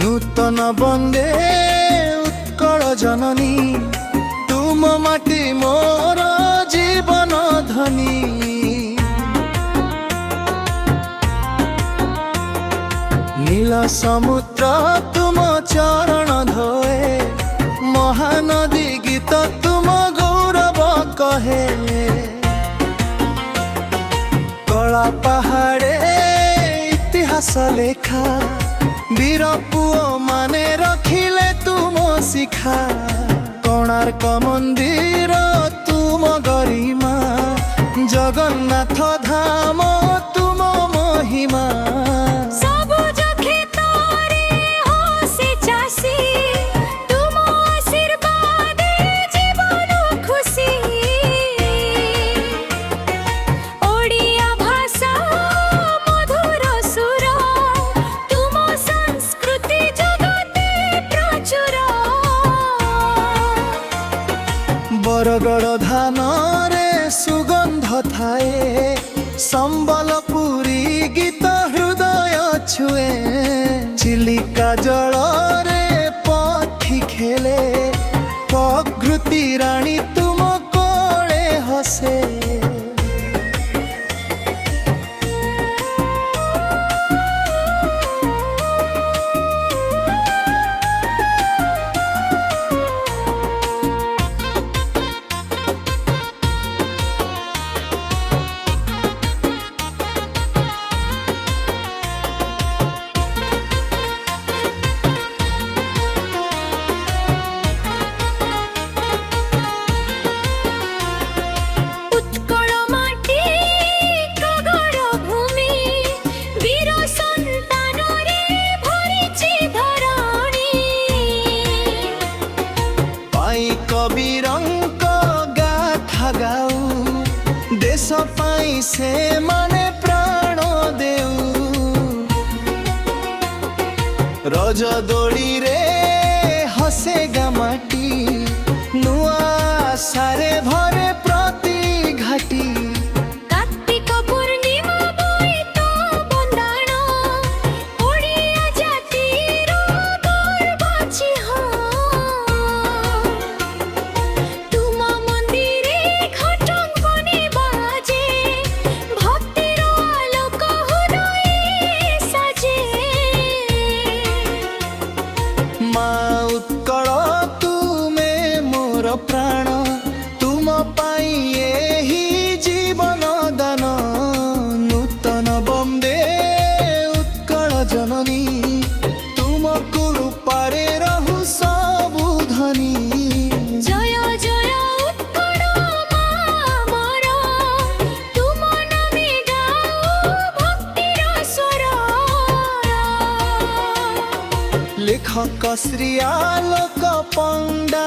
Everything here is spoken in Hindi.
नूतन बंदे उत्कल जननी तुम माटी मोर जीवन धनी। नील समुद्र तुम चरण धोए महानदी गीत तुम गौरव कहे। कला पहाड़े इतिहास लेखा वीर पुओ माने रखिले तुम शिखा। कोणार्क मंदिर तुम गरिमा जगन्नाथ धाम तुम महिमा। बरगड़ धान रे सुगंध थाए संबलपुरी गीत हृदय छुए। चिलिका जल रे पक्षी खेले प्रकृति रानी तुम कोले हसे। कबीरंक गाथा गाऊ देश पाई से माने प्राण देऊ। रज दोड़ी रे हसे गामाटी नुआ सारे भरे प्रति घाटी। उत्कल तुमे मोर प्राण तुम पाई एही जीवन दान। नूतन बंदे उत्कल जननी तुम कृपारे रहु सबु धनी। जय जय उत्कल मामर तुम नामे गाओ भक्तिर स्वर। लेखक श्री आलोक पंडा